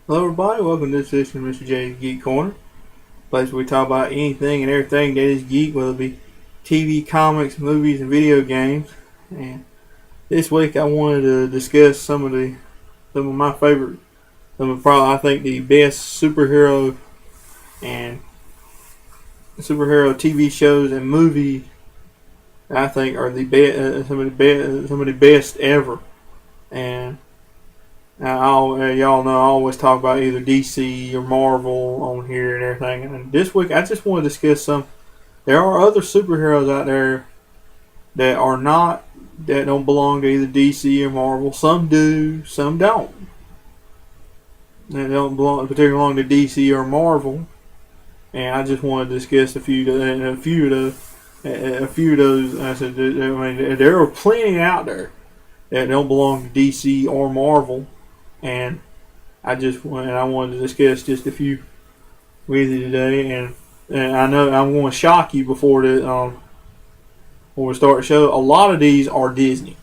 Hello everybody, welcome to this edition of Mr. J's Geek Corner, place where we talk about anything and everything that is geek, whether it be TV, comics, movies, and video games. And this week I wanted to discuss some of my favorite, some of probably I think the best and superhero TV shows and movies I think are the best, some of the best ever. And y'all know I always talk about either DC or Marvel on here and everything. And this week I just want to discuss some. There are other superheroes out there that are not that don't belong to either DC or Marvel. Some do, some don't. They don't particularly belong to DC or Marvel. And I just want to discuss a few of those. I said, I mean, there are plenty out there that don't belong to DC or Marvel, and I wanted to discuss just a few with you today. And I know I'm going to shock you before we start the show. A lot of these are Disney,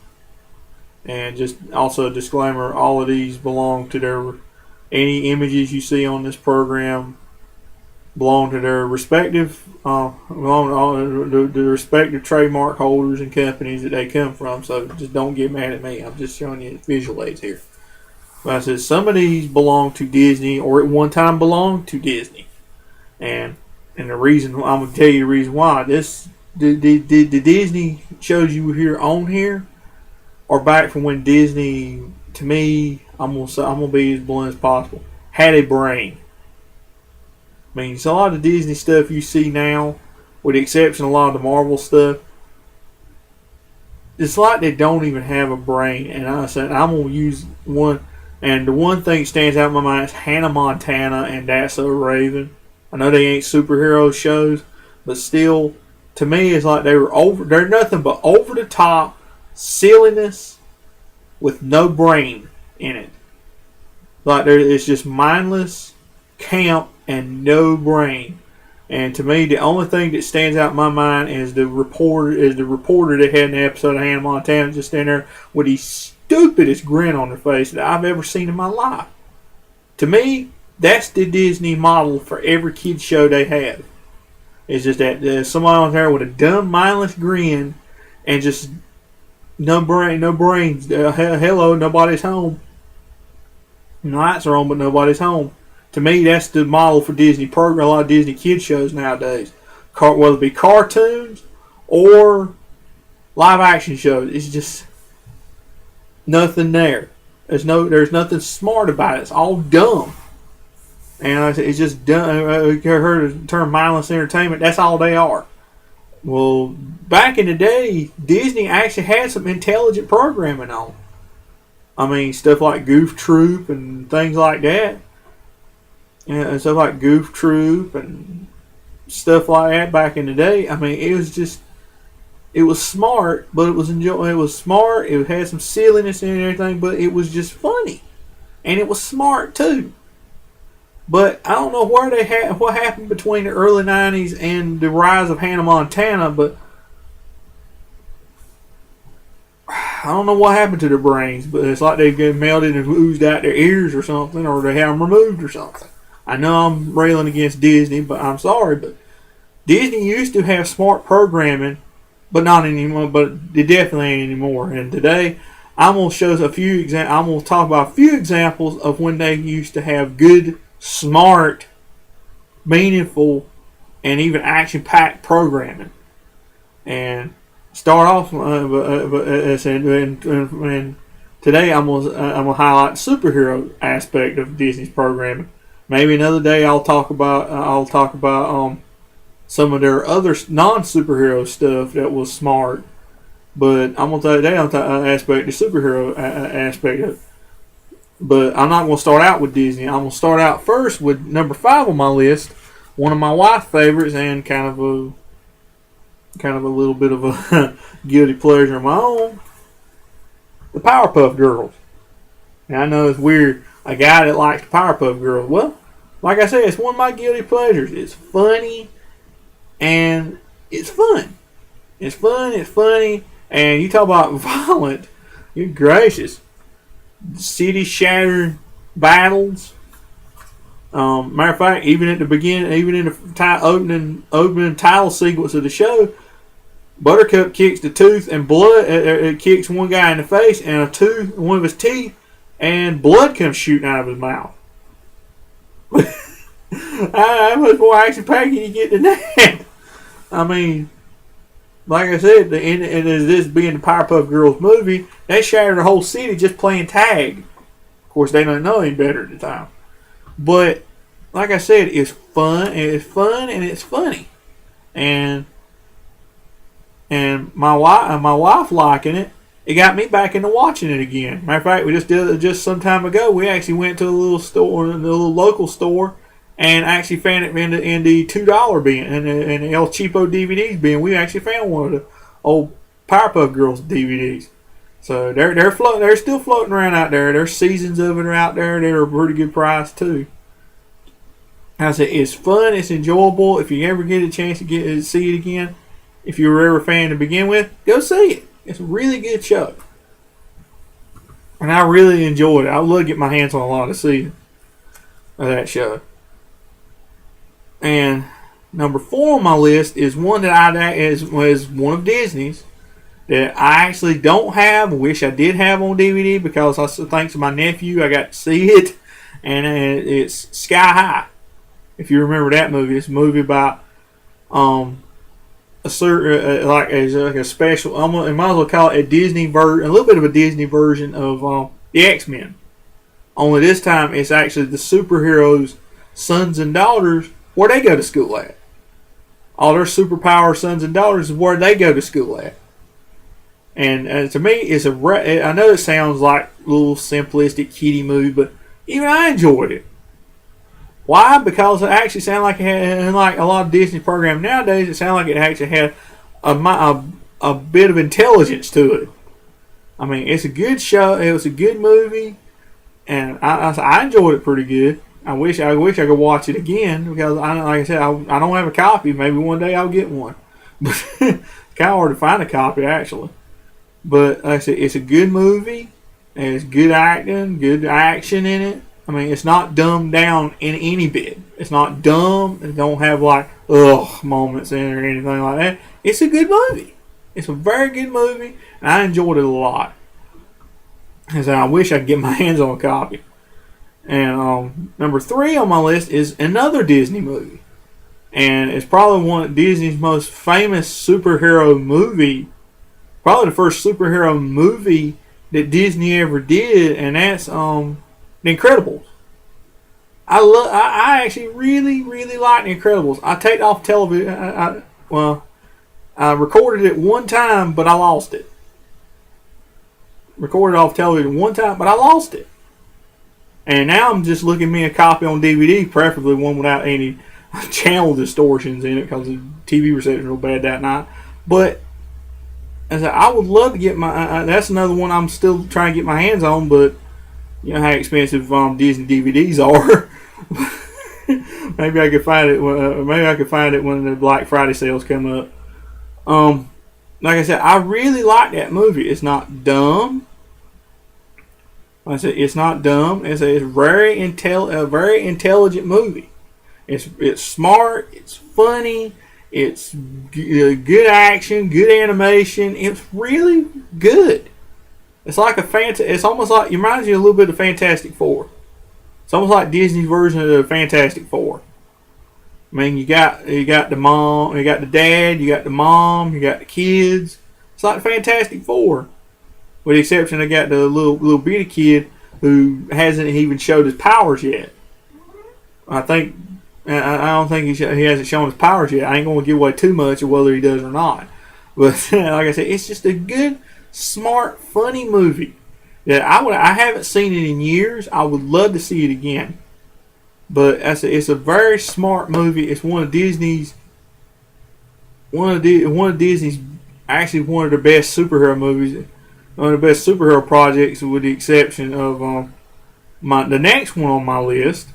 and just also a disclaimer: all of these belong to their any images you see on this program belong to their respective the respective trademark holders and companies that they come from. So just don't get mad at me. I'm just showing you visual aids here. But I said some of these belong to Disney, or at one time belonged to Disney, and the reason I'm gonna tell you the reason why the Disney shows you here on here are back from when Disney, to me, I'm gonna be as blunt as possible, had a brain. I mean, so a lot of the Disney stuff you see now, with the exception of a lot of the Marvel stuff, it's like they don't even have a brain. And I said I'm gonna use one, and the one thing that stands out in my mind is Hannah Montana and That's So Raven. I know they ain't superhero shows, but still, to me, it's like they're nothing but over the top silliness with no brain in it. Like it's just mindless camp and no brain. And to me, the only thing that stands out in my mind is the reporter that had in the episode of Hannah Montana just standing there with the stupidest grin on her face that I've ever seen in my life. To me, that's the Disney model for every kid show they have. It's just that there's somebody on there with a dumb, mindless grin and just no brains. Hello, nobody's home. The lights are on, but nobody's home. To me, that's the model for Disney program. A lot of Disney kids shows nowadays, whether it be cartoons or live action shows, it's just nothing there. There's nothing smart about it. It's all dumb, and it's just dumb. You heard the term mindless entertainment. That's all they are. Well, back in the day, Disney actually had some intelligent programming on. I mean, stuff like Goof Troop and things like that. And stuff like Goof Troop and stuff like that back in the day. I mean, it was smart, but it was enjoyable. It was smart. It had some silliness in it and everything, but it was just funny, and it was smart too. But I don't know what happened between the early '90s and the rise of Hannah Montana, but I don't know what happened to their brains. But it's like they get melted and oozed out their ears or something, or they have them removed or something. I know I'm railing against Disney, but I'm sorry. But Disney used to have smart programming, but not anymore. But they definitely ain't anymore. And today, I'm gonna show a few. I'm gonna talk about a few examples of when they used to have good, smart, meaningful, and even action-packed programming. And start off, and today I'm gonna highlight the superhero aspect of Disney's programming. Maybe another day I'll talk about some of their other non-superhero stuff that was smart. But I'm gonna tell you today on the superhero aspect of it. But I'm not gonna start out with Disney. I'm gonna start out first with number 5 on my list. One of my wife's favorites and kind of a little bit of a guilty pleasure of my own. The Powerpuff Girls. Now I know it's weird. A guy that likes Powerpuff Girls. Well, like I said, it's one of my guilty pleasures. It's funny and it's fun. It's fun, it's funny, and you talk about violent. Good gracious. City shattering battles. Matter of fact, even at the beginning, even in the opening title sequence of the show, Buttercup kicks the tooth and blood. It kicks one guy in the face and a tooth, one of his teeth, and blood comes shooting out of his mouth. How much more action packed can you get than that? I mean, like I said, and as this being the Powerpuff Girls movie, they shattered the whole city just playing tag. Of course, they don't know any better at the time. But like I said, it's fun. It's fun and it's funny, and my wife liking it. It got me back into watching it again. Matter of fact, we just did it just some time ago. We actually went to a little store, a little local store, and actually found it in the $2 bin and the El Cheapo DVDs bin. We actually found one of the old Powerpuff Girls DVDs. So they're still floating around out there. There's seasons of it are out there. They're a pretty good price too. I said it's fun, it's enjoyable. If you ever get a chance to see it again, if you were ever a fan to begin with, go see it. It's a really good show. And I really enjoyed it. I would love to get my hands on a lot of seasons of that show. And number 4 on my list is one that was one of Disney's that I actually don't have. I wish I did have on DVD because thanks to my nephew, I got to see it. And it's Sky High. If you remember that movie, it's a movie about a special. I might as well call it a little bit of a Disney version of the X-Men. Only this time, it's actually the superheroes' sons and daughters where they go to school at. All their superpower sons and daughters is where they go to school at. And to me, I know it sounds like a little simplistic kiddie movie, but even I enjoyed it. Why? Because it actually sounded like it had, like a lot of Disney programs nowadays, it sounded like it actually had a bit of intelligence to it. I mean, it's a good show. It was a good movie, and I enjoyed it pretty good. I wish I could watch it again because, like I said, I don't have a copy. Maybe one day I'll get one. But it's kind of hard to find a copy, actually. But like I said, it's a good movie. And it's good acting, good action in it. I mean, it's not dumbed down in any bit. It's not dumb. It don't have like moments in it or anything like that. It's a good movie. It's a very good movie, and I enjoyed it a lot. And so I wish I could get my hands on a copy. And number 3 on my list is another Disney movie, and it's probably one of Disney's most famous superhero movie. Probably the first superhero movie that Disney ever did, and that's The Incredibles. I actually really like The Incredibles. I taped off television. I recorded it one time, but I lost it. Recorded off television one time, but I lost it. And now I'm just looking me a copy on DVD, preferably one without any channel distortions in it because the TV reception was real bad that night. But as I would love to get my. That's another one I'm still trying to get my hands on, but you know how expensive Disney DVDs are. Maybe I could find it. Maybe I could find it when the Black Friday sales come up. Like I said, I really like that movie. It's not dumb. Like I said, it's not dumb. It's a very intelligent movie. It's smart. It's funny. It's good action, good animation. It's really good. It's like it's almost like, it reminds you a little bit of Fantastic Four. It's almost like Disney's version of the Fantastic Four. I mean, you got the mom, you got the dad, you got the mom, you got the kids. It's like Fantastic Four, with the exception of got the little bitty kid who hasn't even showed his powers yet. I don't think he hasn't shown his powers yet. I ain't going to give away too much of whether he does or not. But like I said, it's just a good, smart, funny movie that I haven't seen it in years. I would love to see it again. But it's a very smart movie. It's one of Disney's actually one of the best superhero movies, one of the best superhero projects, with the exception of the next one on my list,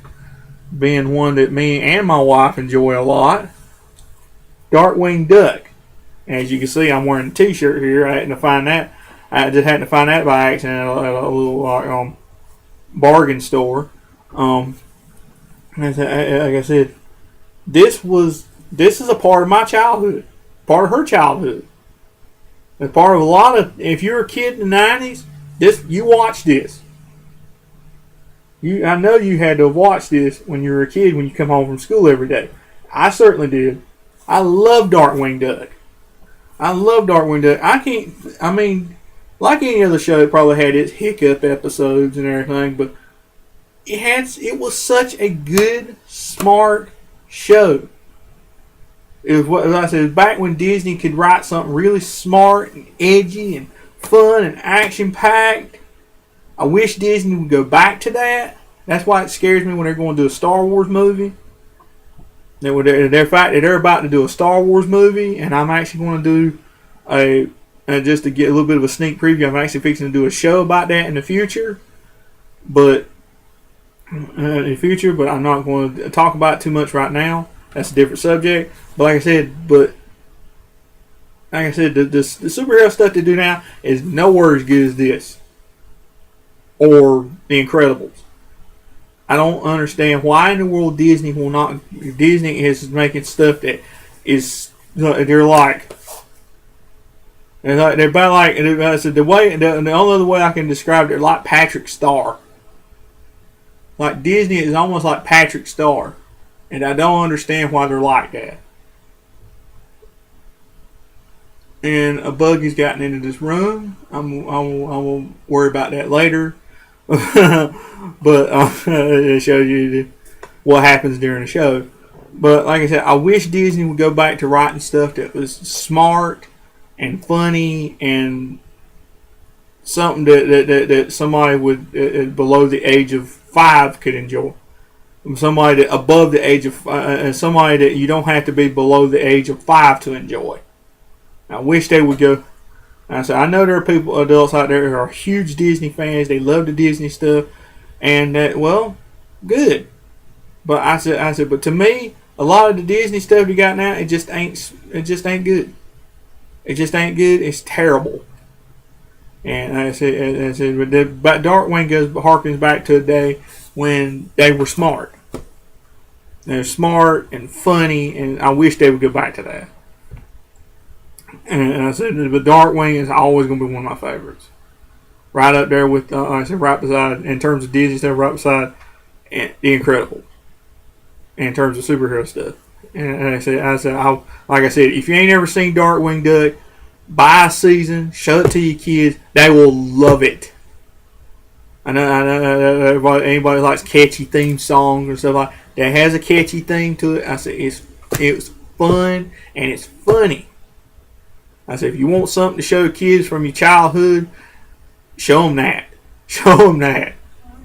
being one that me and my wife enjoy a lot, Darkwing Duck. As you can see, I'm wearing a T-shirt here. I just had to find that by accident at a little bargain store. Like I said, this is a part of my childhood, part of her childhood, and part of a lot of. If you're a kid in the '90s, you watched this. I know you had to have watched this when you were a kid when you come home from school every day. I certainly did. I love Darkwing Duck. I mean, like any other show, it probably had its hiccup episodes and everything, but it was such a good, smart show. It was what I said, back when Disney could write something really smart and edgy and fun and action packed. I wish Disney would go back to that. That's why it scares me when they're going to do a Star Wars movie. They're about to do a Star Wars movie, and I'm actually going to do just to get a little bit of a sneak preview. I'm actually fixing to do a show about that in the future, but I'm not going to talk about it too much right now. That's a different subject. But like I said, the superhero stuff they do now is nowhere as good as this or The Incredibles. I don't understand why in the world Disney is making stuff that is they're about like the only other way I can describe it, they're like Patrick Star. Like Disney is almost like Patrick Star, and I don't understand why they're like that. And a bug has gotten into this room. I will worry about that later. But it shows you what happens during the show. But like I said, I wish Disney would go back to writing stuff that was smart and funny and something that somebody would below the age of 5 could enjoy. Somebody that above the age of somebody that you don't have to be below the age of 5 to enjoy. I wish they would go. I know there are adults out there who are huge Disney fans. They love the Disney stuff, and good. But I said, but to me, a lot of the Disney stuff you got now, it just ain't good. It just ain't good. It's terrible. And I said, but Darkwing harkens back to a day when they were smart. They're smart and funny, and I wish they would go back to that. And I said, but Darkwing is always going to be one of my favorites. Right up there with, right beside, in terms of Disney stuff, right beside The Incredibles. In terms of superhero stuff. And I said, like I said, if you ain't ever seen Darkwing Duck, buy a season, show it to your kids. They will love it. I know anybody likes catchy theme songs or stuff like that has a catchy theme to it. I said, it's fun and it's funny. I said, if you want something to show kids from your childhood, show them that.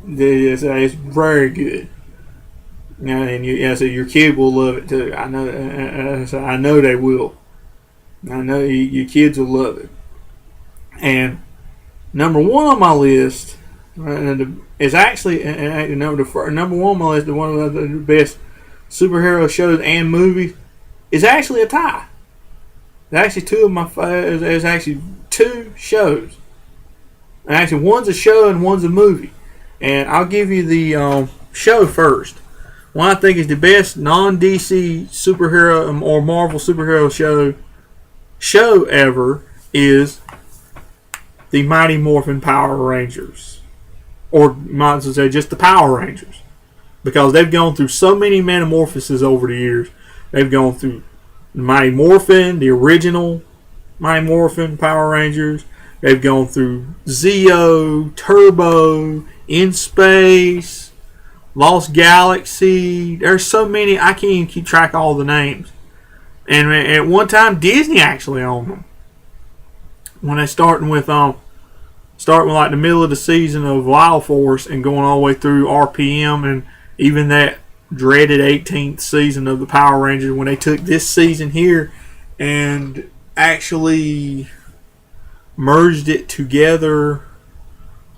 It's very good. And your kid will love it too. I know they will. I know your kids will love it. And number one on my list is actually number one on my list. One of the best superhero shows and movies is actually a tie. There's actually two shows. And actually, one's a show and one's a movie. And I'll give you the show first. One I think is the best non-DC superhero or Marvel superhero show ever is the Mighty Morphin Power Rangers. Or might as well say just the Power Rangers. Because they've gone through so many metamorphoses over the years. They've gone through Mighty Morphin, the original Mighty Morphin Power Rangers. They've gone through Zeo, Turbo, In Space, Lost Galaxy. There's so many, I can't even keep track of all the names. And at one time, Disney actually owned them. When they starting with like the middle of the season of Wild Force and going all the way through RPM and even that dreaded 18th season of the Power Rangers, when they took this season here and actually merged it together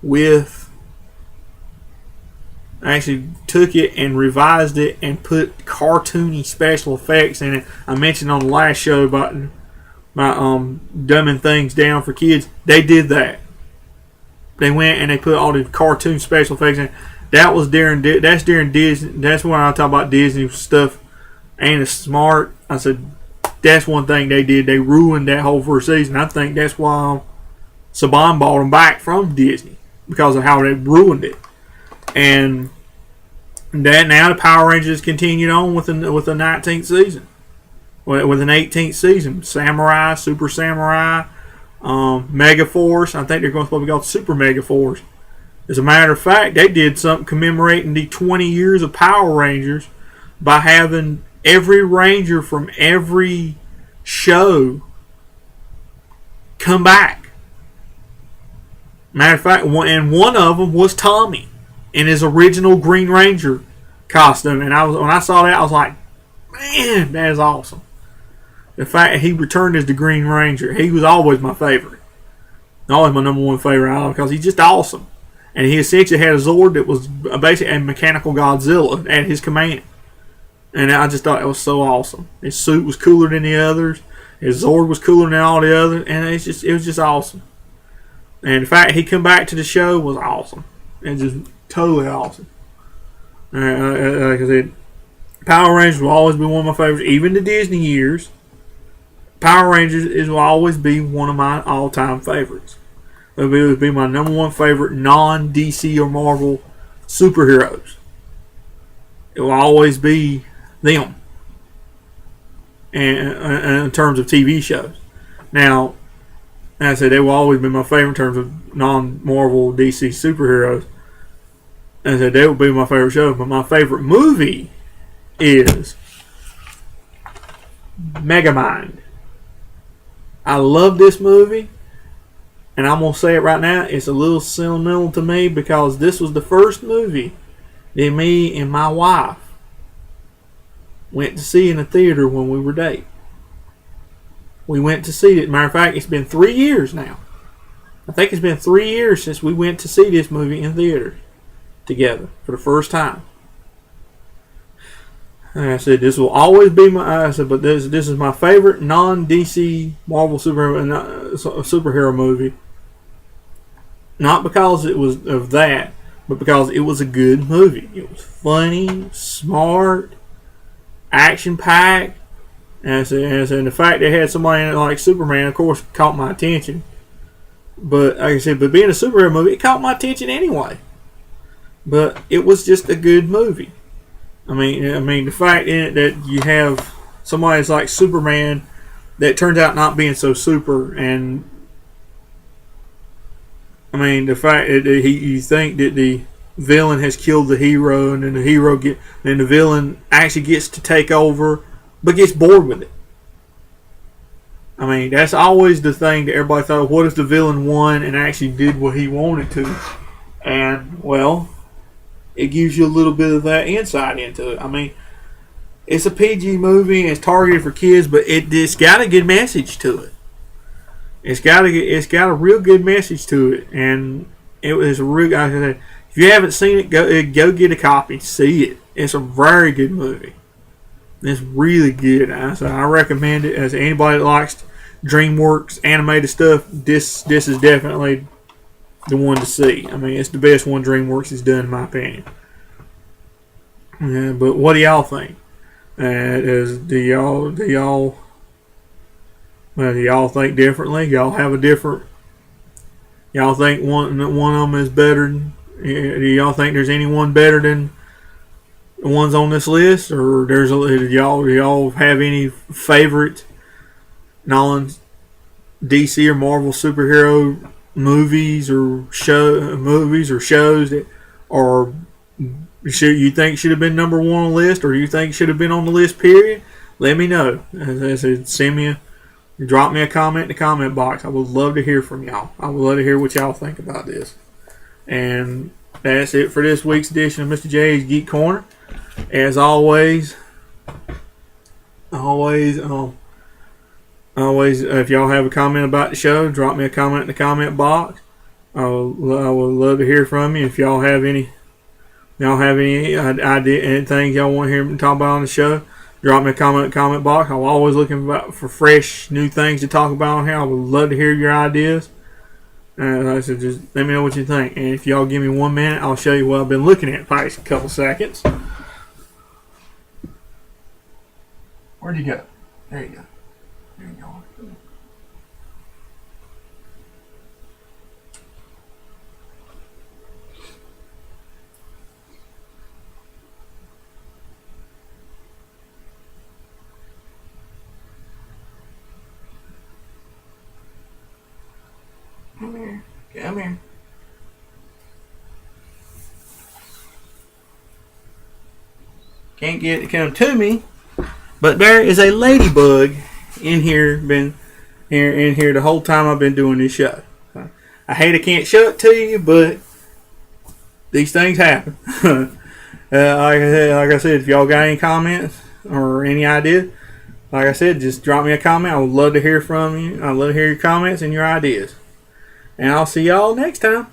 with, actually took it and revised it and put cartoony special effects in it. I mentioned on the last show about my dumbing things down for kids. They did that. They went and they put all the cartoon special effects in. That was that's during Disney. That's when I talk about Disney stuff ain't as smart. I said that's one thing they did. They ruined that whole first season. I think that's why Saban bought them back from Disney because of how they ruined it. And that now the Power Rangers continued on with the 19th season, with an 18th season. Samurai, Super Samurai, Mega Force. I think they're going to be called Super Mega Force. As a matter of fact, they did something commemorating the 20 years of Power Rangers by having every Ranger from every show come back. Matter of fact, one of them was Tommy in his original Green Ranger costume. And when I saw that, I was like, man, that is awesome. The fact that he returned as the Green Ranger, he was always my favorite. Always my number one favorite because he's just awesome. And he essentially had a Zord that was basically a mechanical Godzilla at his command. And I just thought it was so awesome. His suit was cooler than the others. His Zord was cooler than all the others. And it was just awesome. And the fact he come back to the show was awesome. And just totally awesome. Like I said, Power Rangers will always be one of my favorites. Even the Disney years, Power Rangers will always be one of my all-time favorites. It would be my number one favorite non-DC or Marvel superheroes. It will always be them. And in terms of TV shows. Now, as I said, they will always be my favorite in terms of non-Marvel DC superheroes. As I said, they will be my favorite show. But my favorite movie is Megamind. I love this movie. And I'm going to say it right now, it's a little sentimental to me because this was the first movie that me and my wife went to see in the theater when we were dating. We went to see it. Matter of fact, it's been 3 years now. I think it's been 3 years since we went to see this movie in theaters together for the first time. And I said, this will always be but this is my favorite non-DC Marvel superhero movie. Not because it was of that, but because it was a good movie. It was funny, smart, action-packed. And the fact they had somebody in it like Superman, of course, caught my attention. But like I said, but being a superhero movie, it caught my attention anyway. But it was just a good movie. I mean, the fact in it that you have somebody like Superman that turns out not being so super, and I mean the fact that you think that the villain has killed the hero, and then the villain actually gets to take over, but gets bored with it. I mean, that's always the thing that everybody thought, what if the villain won and actually did what he wanted to? And, well, it gives you a little bit of that insight into it. I mean, it's a PG movie, and it's targeted for kids, but it's got a good message to it. It's got a real good message to it, and it was a real. If you haven't seen it, go get a copy, see it. It's a very good movie. It's really good. So I recommend it as anybody that likes DreamWorks animated stuff. This is definitely the one to see. I mean, it's the best one DreamWorks has done, in my opinion. But what do y'all think? Do y'all think differently? Y'all have a different? Y'all think one of them is better? Do y'all think there's anyone better than the ones on this list, or do y'all have any favorite non-DC or Marvel superhero movies or shows that are you think should have been number one on the list, or you think should have been on the list? Period. Let me know. As I said, drop me a comment in the comment box. I would love to hear from y'all. I would love to hear what y'all think about this. And that's it for this week's edition of Mr. J's Geek Corner. As always, if y'all have a comment about the show, drop me a comment in the comment box. I would love to hear from you. If y'all have any idea, anything y'all want to hear me talk about on the show, drop me a comment in the comment box. I'm always looking for fresh, new things to talk about on here. I would love to hear your ideas. Like I said, just let me know what you think. And if y'all give me 1 minute, I'll show you what I've been looking at the past couple seconds. Where'd you go? There you go. There you go. Come here. Come here. Can't get it to come to me. But there is a ladybug in here, in here the whole time I've been doing this show. I hate I can't show it to you, but these things happen. Like I said, if y'all got any comments or any ideas, like I said, just drop me a comment. I would love to hear from you. I'd love to hear your comments and your ideas. And I'll see y'all next time.